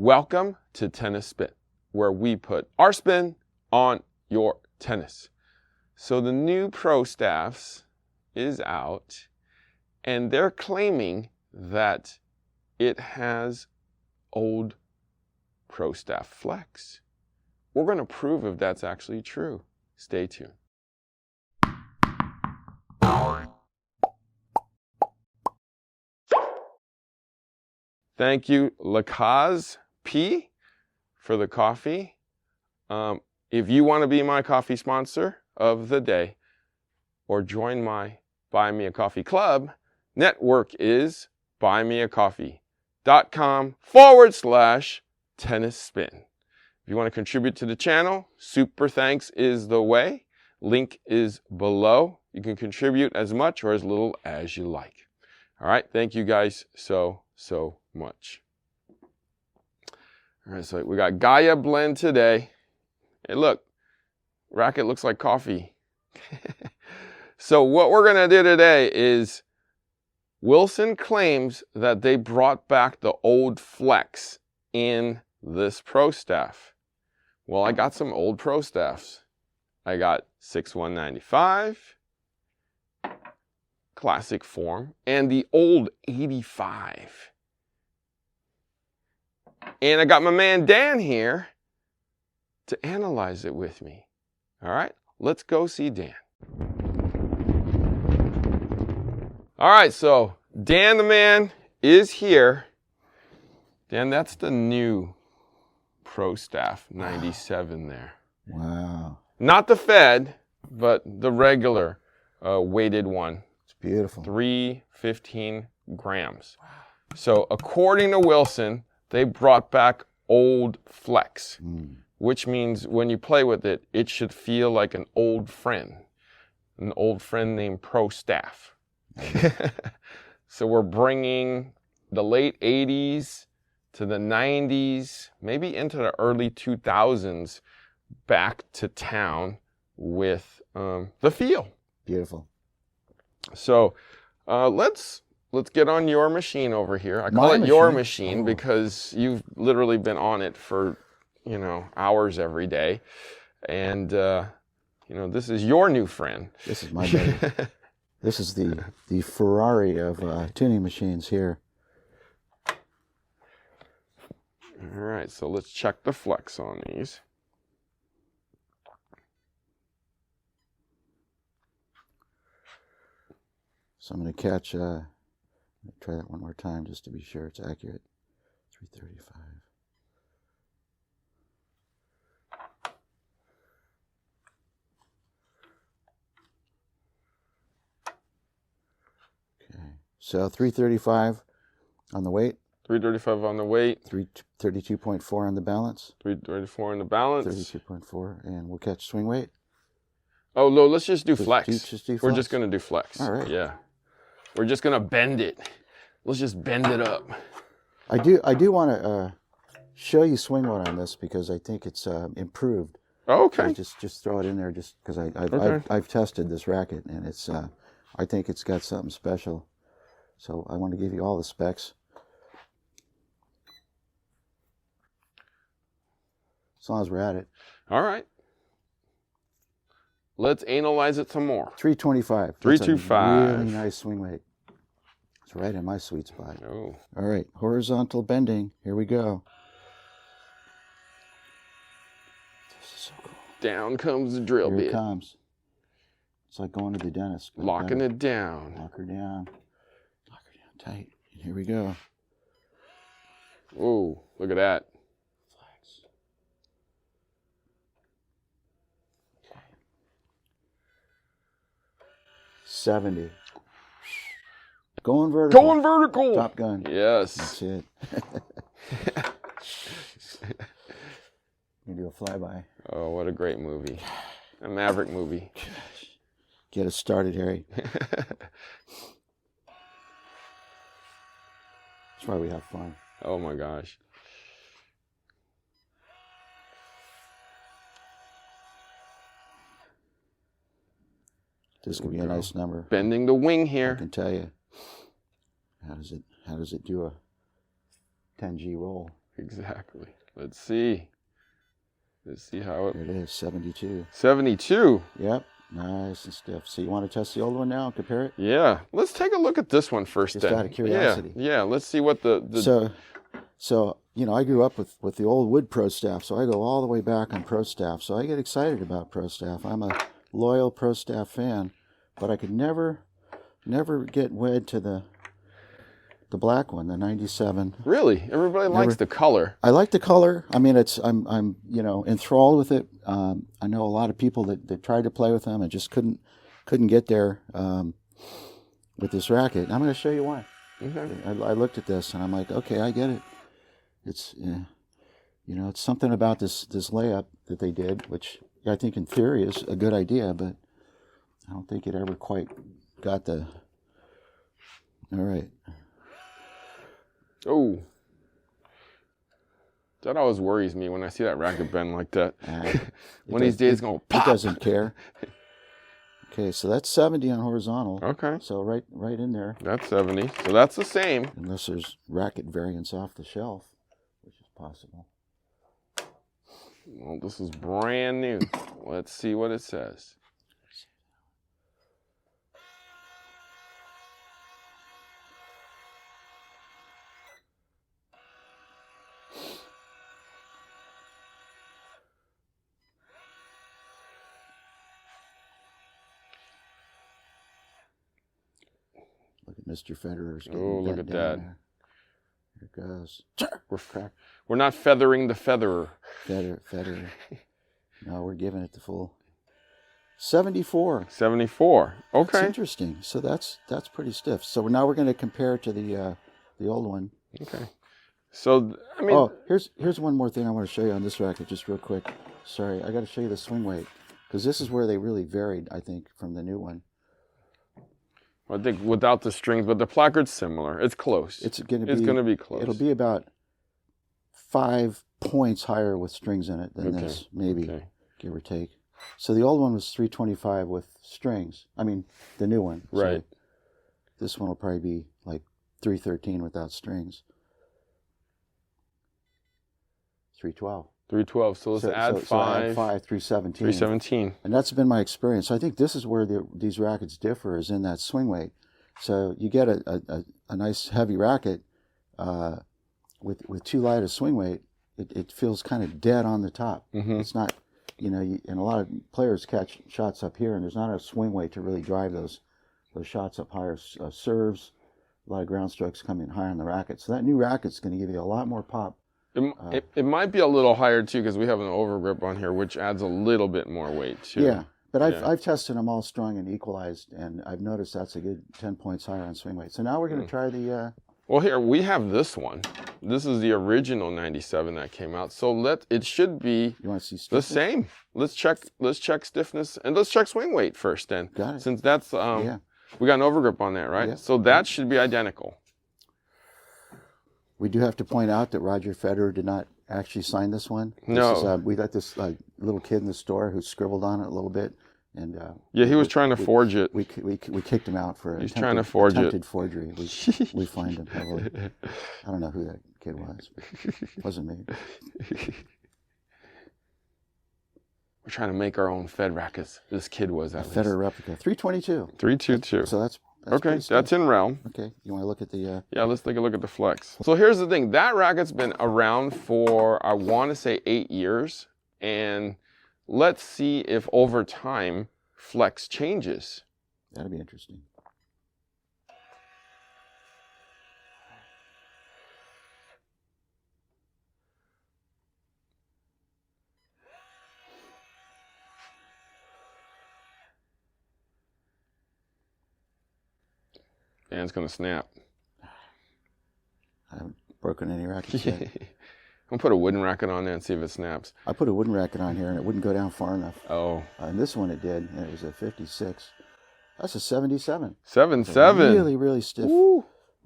Welcome to Tennis Spin, where we put our spin on your tennis. So the new Pro Staffs is out, and they're claiming that it has old Pro Staff flex. We're going to prove if that's actually true. Stay tuned. Thank you, Lacaz P, for the coffee. If you want to be my coffee sponsor of the day or join my Buy Me a Coffee Club, network is buymeacoffee.com/tennis spin. If you want to contribute to the channel, super thanks is the way. Link is below. You can contribute as much or as little as you like. All right, thank you guys so much. All right, so we got Gaia Blend today. Hey, look, racket looks like coffee. So what we're gonna do today is Wilson claims that they brought back the old flex in this Pro Staff. Well, I got some old Pro Staffs. I got 6195, classic form, and the old 85. And I got my man Dan here to analyze it with me. All right, let's go see Dan. All right, so Dan the man is here. Dan, that's the new Pro Staff 97 there. Wow. Not the Fed, but the regular weighted one. It's beautiful. 315 grams. Wow. So according to Wilson, they brought back old flex, which means when you play with it, it should feel like an old friend named Pro Staff. So we're bringing the late 80s to the 90s, maybe into the early 2000s, back to town with the feel. Beautiful. So let's get on your machine over here. I call it your machine because you've literally been on it for, hours every day. And, this is your new friend. This is my baby. This is the Ferrari of tuning machines here. All right, so let's check the flex on these. So I'm going to catch, try that one more time just to be sure it's accurate. 335. Okay, so 335 on the weight. 335 on the weight. 332.4 on the balance. 334 on the balance. 32.4, and we'll catch swing weight. Oh, no, let's just do flex. Just do flex. We're just going to do flex. All right. Yeah. We're just going to bend it. Let's just bend it up. I do want to show you swing weight on this because I think it's improved. Oh, okay. So just throw it in there just because Okay. I've tested this racket and it's I think it's got something special. So I want to give you all the specs. As long as we're at it. All right. Let's analyze it some more. 325. 325. Really nice swing weight. It's right in my sweet spot. Oh. All right, horizontal bending. Here we go. This is so cool. Down comes the drill Here bit. it comes. It's like going to the dentist. Locking it down. Lock her down. Lock her down tight. And here we go. Ooh, look at that. 70. Going vertical. Going vertical. Top Gun. Yes. That's it. You do a flyby. Oh, what a great movie. A Maverick movie. Get us started, Harry. That's why we have fun. Oh my gosh. This could be a nice number. Bending the wing here. I can tell you. How does it do a 10G roll? Exactly. Let's see. Let's see how it... There it is, 72. 72. Yep, nice and stiff. So you want to test the old one now and compare it? Yeah. Let's take a look at this one first. Just then. out of curiosity. Yeah. Let's see what the... So you know, I grew up with the old wood Pro Staff, so I go all the way back on Pro Staff. So I get excited about Pro Staff. I'm a loyal Pro Staff fan, but I could never get wed to the black one, the 97. Really? Everybody likes the color. I like the color. I mean, I'm you know, enthralled with it. I know a lot of people that tried to play with them and just couldn't get there with this racket. I'm going to show you why. Okay. I looked at this and I'm like, okay, I get it. It's you know, it's something about this layup that they did, which I think in theory is a good idea, but I don't think it ever quite got the. All right. Oh. That always worries me when I see that racket bend like that. One of these days it's going to pop. It doesn't care. Okay, so that's 70 on horizontal. Okay. So right in there. That's 70. So that's the same. Unless there's racket variants off the shelf, which is possible. Well, this is brand new. Let's see what it says. Look at Mr. Federer's getting Oh, look at that. There. Here it goes. We're not feathering the featherer. Federer. No, we're giving it the full 74. 74. Okay. It's interesting. So that's pretty stiff. So now we're going to compare it to the old one. Okay. So I mean, oh, here's one more thing I want to show you on this racket, just real quick. Sorry, I got to show you the swing weight because this is where they really varied, I think, from the new one. I think without the strings, but the placard's similar. It's close. It's going to be close. It'll be about 5 points higher with strings in it than this, maybe, give or take. So the old one was 325 with strings. I mean, the new one. Right. So this one will probably be like 313 without strings. 312. 312. So let's add 5. So add 5, 317. 317. And that's been my experience. I think this is where these rackets differ, is in that swing weight. So you get a nice heavy racket with too light a swing weight. It feels kind of dead on the top. Mm-hmm. It's not, you know, and a lot of players catch shots up here, and there's not a swing weight to really drive those shots up higher. Serves, a lot of ground strokes come in high on the racket. So that new racket's going to give you a lot more pop. It might be a little higher too because we have an overgrip on here, which adds a little bit more weight too. Yeah, but I've tested them all strung and equalized, and I've noticed that's a good 10 points higher on swing weight. So now we're going to try the. Well, here we have this one. This is the original 97 that came out. So it should be you want to see stiffness? the same. Let's check stiffness and let's check swing weight first then. Got it. Since that's we got an overgrip on that, right? Yeah. So that should be identical. We do have to point out that Roger Federer did not actually sign this one. No. We got this little kid in the store who scribbled on it a little bit, and he was trying to forge it. We kicked him out for attempted forgery. We fined him heavily. I don't know who that kid was. But it wasn't me. We're trying to make our own Fed rackets. This kid was at least. Federer replica, 322. 322. So that's okay. That's in realm. Okay, you want to look at the? Yeah, let's take a look at the flex. So here's the thing. That racket's been around for, I want to say, 8 years. And let's see if over time flex changes. That'd be interesting. And it's going to snap. I haven't broken any rackets yet. I'm going to put a wooden racket on there and see if it snaps. I put a wooden racket on here and it wouldn't go down far enough. Oh. And this one it did, and it was a 56. That's a 77. 77. Really, really stiff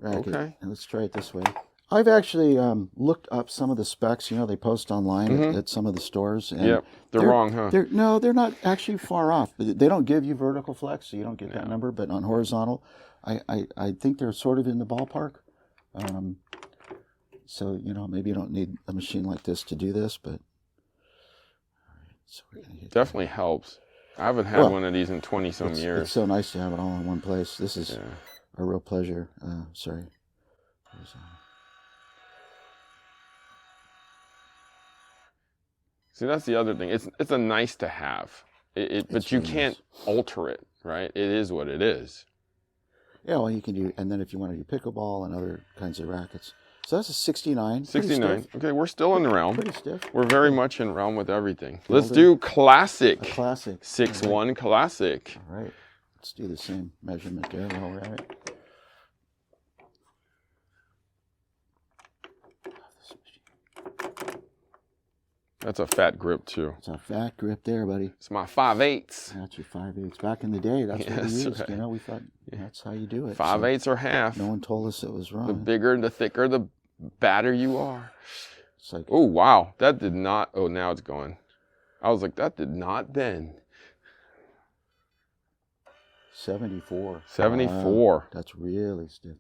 racket. Okay. And let's try it this way. I've actually looked up some of the specs. You know, they post online at some of the stores. And yep. They're wrong, huh? They're not actually far off. They don't give you vertical flex, so you don't get that number. But on horizontal, I think they're sort of in the ballpark. So, maybe you don't need a machine like this to do this, but... All right, so we're gonna hit Definitely helps. I haven't had one of these in 20-some years. It's so nice to have it all in one place. This is a real pleasure. Sorry. See, that's the other thing. It's a nice to have. But you can't alter it, right? It is what it is. Yeah, well, you can do, and then if you want to do pickleball and other kinds of rackets. So that's a 69. 69. Okay, we're still in the realm. Pretty stiff. We're very much in realm with everything. Let's do classic. A classic. 6-1 classic. All right. Let's do the same measurement there while we're at it. That's a fat grip too. It's a fat grip there, buddy. It's my 5/8. That's your 5/8. Back in the day, that's what we used. Right. We thought that's how you do it. 5/8 or half. No one told us it was wrong. The bigger, the thicker, the badder you are. It's like, oh wow, that did not. Oh, now it's going. I was like, that did not bend. 74. 74. Wow, that's really stiff.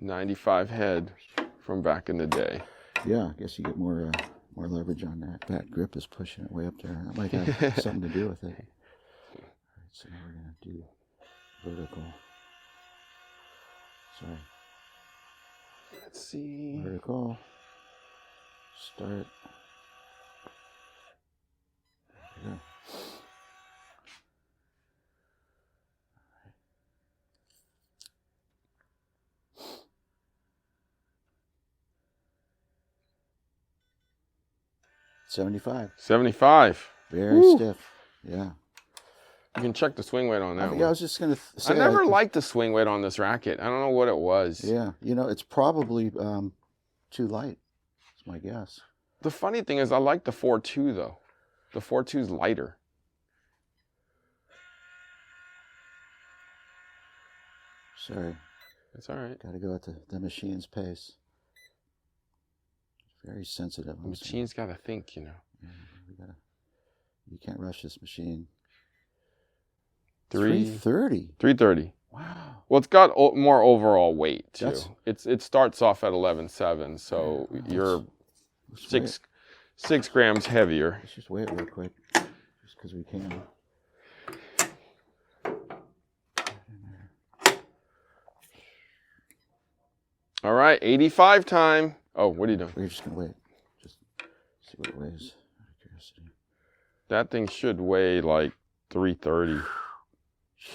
95 head from back in the day. Yeah, I guess you get more leverage on that. That grip is pushing it way up there. That might have something to do with it. All right, so now we're going to do vertical. Sorry. Let's see. Vertical. Start. There we go. 75. 75. Very stiff. Yeah. You can check the swing weight on that one. Yeah, I was just going to say. I never liked the swing weight on this racket. I don't know what it was. Yeah. It's probably too light. That's my guess. The funny thing is I like the 4.2 though. The 4.2 is lighter. Sorry. It's all right. Got to go at the machine's pace. Very sensitive. The machine's got to think, Yeah, you can't rush this machine. 330. 330. 330. Wow. Well, it's got more overall weight too. It starts off at 11.7, so you're six grams heavier. Let's just weigh it real quick, just because we can. All right, 85 time. Oh, what are you doing? We're just gonna wait. Just see what it weighs. Out of curiosity. That thing should weigh like 330.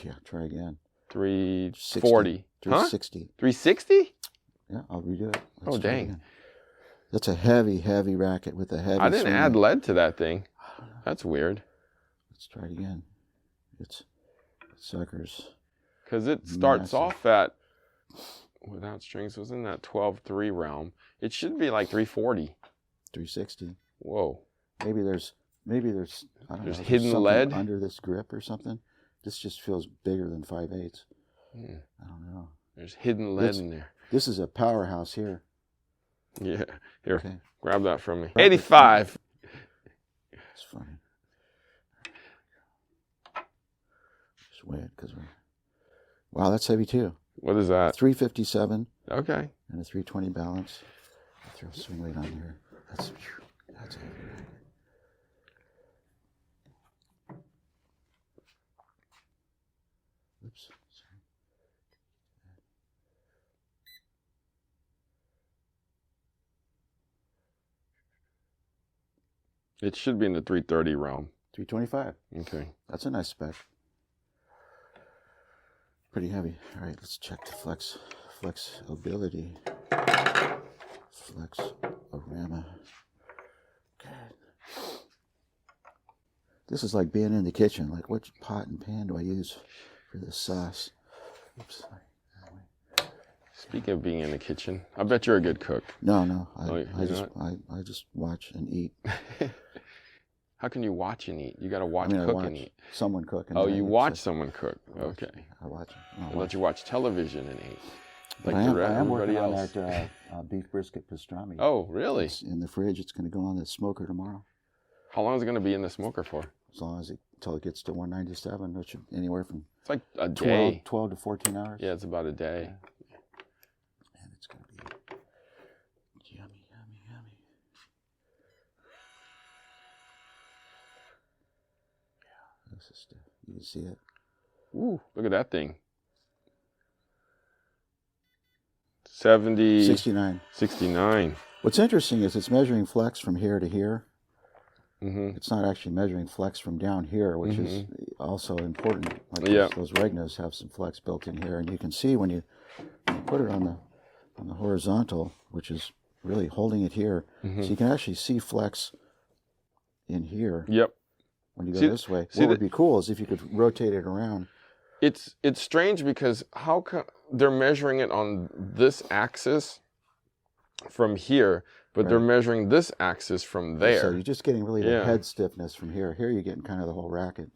Yeah, try again. 340. 360. Huh? 360? Yeah, I'll redo it. Oh, dang. That's a heavy, heavy racket with a heavy I didn't add lead to that thing. That's weird. Let's try it again. It's suckers. Because it starts off at, without strings, was in that 12.3 realm. It should be like 340. 360. Whoa. Maybe there's I don't know. There's hidden lead under this grip or something. This just feels bigger than 5/8. Yeah. I don't know. There's hidden lead in there. This is a powerhouse here. Yeah. Here, Okay. grab that from me. 85. It's funny. Just weigh it because we're... Wow, that's heavy too. What is that? 357. Okay. And a 320 balance. I'll throw a swing weight on here. That's heavy. Oops. Sorry. It should be in the 330 realm. 325. Okay. That's a nice spec. Pretty heavy. All right, let's check the flexibility. Flexorama. Good. This is like being in the kitchen. Like, which pot and pan do I use for this sauce? Oops. Speaking of being in the kitchen, I bet you're a good cook. No. I Oh, just watch and eat. How can you watch and eat? You got to watch, cook, and eat. Someone cook. And oh, you watch someone cook. Okay. I watch. I let you watch television and eat. Like I am working on that beef brisket pastrami. Oh, really? It's in the fridge. It's going to go on the smoker tomorrow. How long is it going to be in the smoker for? As long as until it gets to 197, which anywhere from it's like a day. 12 to 14 hours. Yeah, it's about a day. And it's going to be yummy. This is stiff. You can see it. Ooh, look at that thing. 70. 69. 69. What's interesting is it's measuring flex from here to here. Mm-hmm. It's not actually measuring flex from down here, which is also important. Like Yeah. those Regnas have some flex built in here, and you can see when you put it on the horizontal, which is really holding it here, so you can actually see flex in here. Yep. When you go this way, what would be cool is if you could rotate it around. It's strange because how come they're measuring it on this axis from here, but they're measuring this axis from there. So you're just getting really the head stiffness from here. Here you're getting kind of the whole racket.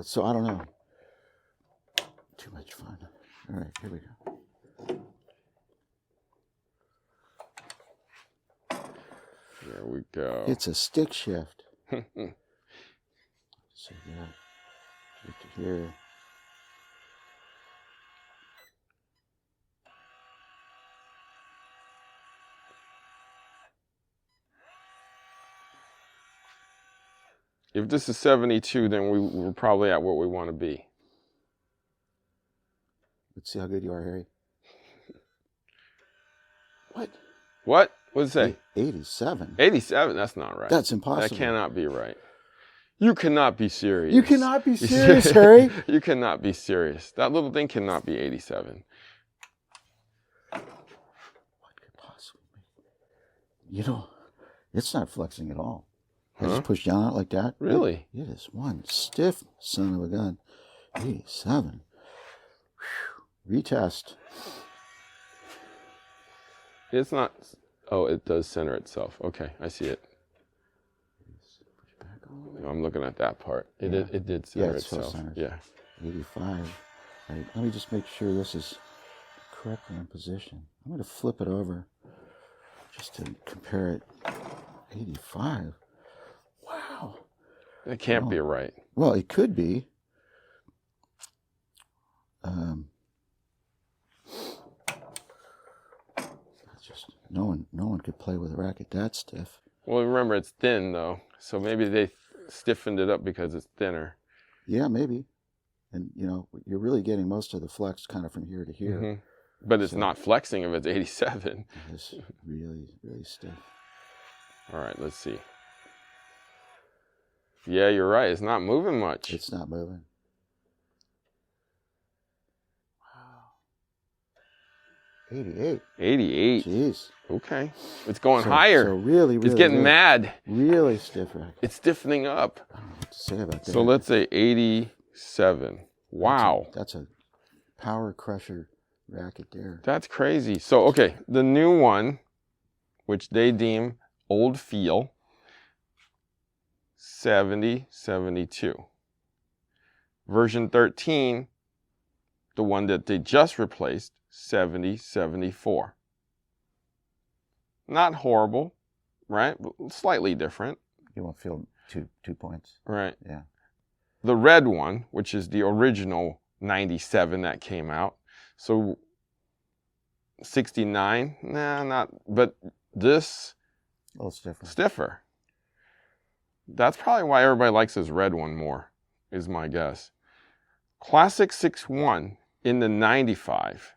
So I don't know. Too much fun. All right, here we go. There we go. It's a stick shift. So yeah, get to here. If this is 72, then we're probably at where we want to be. Let's see how good you are, Harry. What? What? What does it say? 87. 87? That's not right. That's impossible. That cannot be right. You cannot be serious. You cannot be serious, Harry. You cannot be serious. That little thing cannot be 87. What could possibly be? You know, it's not flexing at all. I just push down on it like that. Really? It is one stiff son of a gun. 87. Whew. Retest. It's not. Oh, it does center itself. Okay, I see it. I'm looking at that part. It did center itself. Yeah. 85. All right, let me just make sure this is correctly in position. I'm going to flip it over just to compare it. 85. Wow. It can't be right. Well, it could be. Just no one could play with a racket that stiff. Well, remember it's thin though, so maybe they stiffened it up because it's thinner. Yeah, maybe. And you know, you're really getting most of the flex kind of from here to here. But it's not flexing if it's 87. It's really, really stiff. All right, let's see. Yeah, you're right. It's not moving much. It's not moving. Wow. 88. 88. Jeez. Okay. It's going higher. So really, it's getting mad. Really stiff racket. It's stiffening up. I don't know what to say about that. So let's say 87. Wow. That's a power crusher racket there. That's crazy. So, okay, the new one, which they deem old feel, 70, 72. Version 13, the one that they just replaced, 70, 74. Not horrible, right? But slightly different. You won't feel two points. Right. Yeah. The red one, which is the original 97 that came out. So 69, nah, not, but this A little stiffer. Stiffer. That's probably why everybody likes this red one more, is my guess. Classic 6-1 in the 95.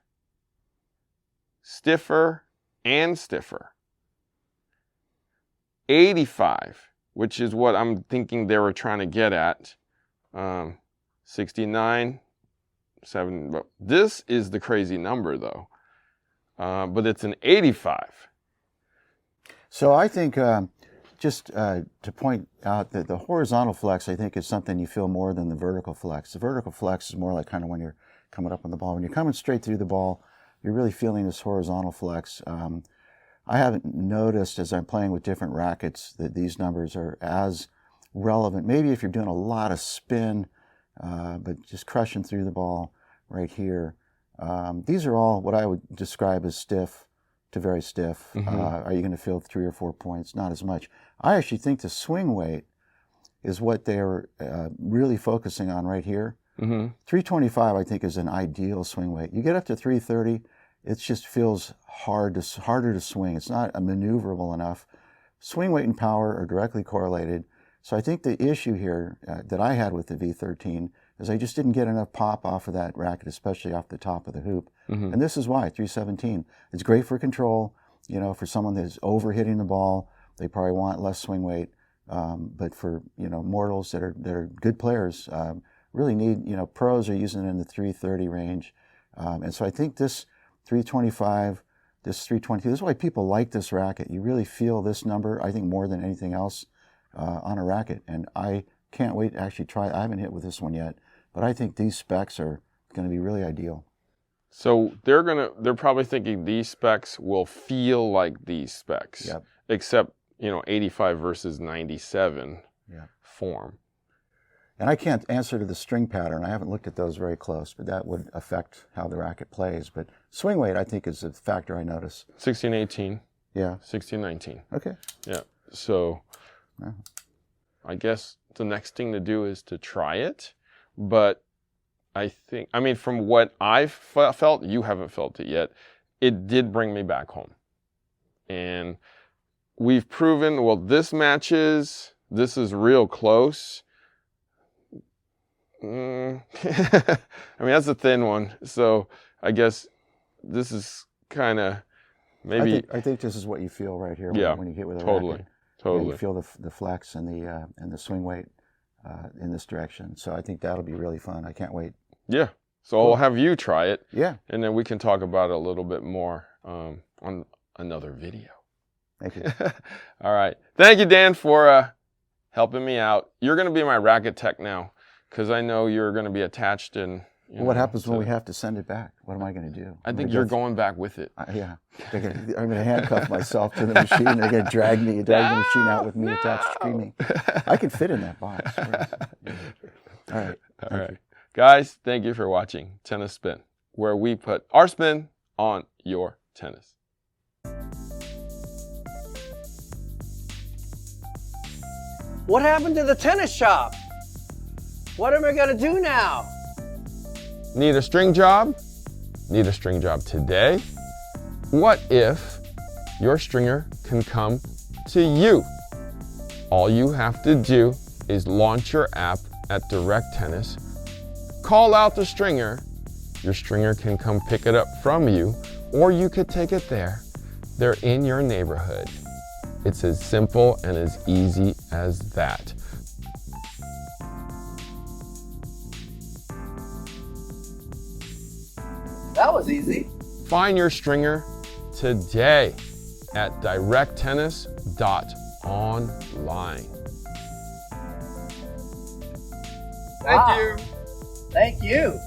Stiffer and stiffer. 85, which is what I'm thinking they were trying to get at. 69, 7. But this is the crazy number, though. But it's an 85. So I think just to point out that the horizontal flex, I think, is something you feel more than the vertical flex. The vertical flex is more like kind of when you're coming up on the ball. When you're coming straight through the ball, you're really feeling this horizontal flex. I haven't noticed as I'm playing with different rackets that these numbers are as relevant. Maybe if you're doing a lot of spin, but just crushing through the ball right here. These are all what I would describe as stiff to very stiff. Are you going to feel 3 or 4 points? Not as much. I actually think the swing weight is what they're really focusing on right here. 325, I think, is an ideal swing weight. You get up to 330, it just feels harder to swing. It's not maneuverable enough. Swing weight and power are directly correlated. So I think the issue here that I had with the V13 is I just didn't get enough pop off of that racket, especially off the top of the hoop. And this is why, 317. It's great for control, you know, for someone that's over hitting the ball. They probably want less swing weight. But for, you know, mortals that are good players, really need, you know, pros are using it in the 330 range. And so I think this 325, this 320, this is why people like this racket. You really feel this number, I think, more than anything else on a racket. And I can't wait to actually try. I haven't hit with this one yet, but I think these specs are going to be really ideal. So they're probably thinking these specs will feel like these specs, except, you know, 85 versus 97 form. And I can't answer to the string pattern. I haven't looked at those very close, but that would affect how the racket plays. But swing weight, I think, is a factor I notice. 1618. Yeah. 1619. Okay. Yeah. So I guess the next thing to do is to try it. But I think, I mean, from what I've felt, you haven't felt it yet, it did bring me back home. And we've proven, well, this matches, this is real close. I mean, that's a thin one. So I guess this is kind of maybe. I think this is what you feel right here when you hit with a racket. Totally. You feel the flex and the swing weight in this direction. So I think that'll be really fun. I can't wait. Yeah. So I'll have you try it. Yeah. And then we can talk about it a little bit more on another video. Thank you. All right. Thank you, Dan, for helping me out. You're going to be my racket tech now, because I know you're going to be attached in. What happens when we have to send it back? What am I going to do? I think you're going back with it. Yeah. I'm going to handcuff myself to the machine. They're going to drag the machine out with me attached, screaming. I could fit in that box. All right. All right. Guys, thank you for watching Tennis Spin, where we put our spin on your tennis. What happened to the tennis shop? What am I going to do now? Need a string job? Need a string job today? What if your stringer can come to you? All you have to do is launch your app at Direct Tennis, call out the stringer, your stringer can come pick it up from you, or you could take it there. They're in your neighborhood. It's as simple and as easy as that. That was easy. Find your stringer today at directtennis.online. Wow. Thank you.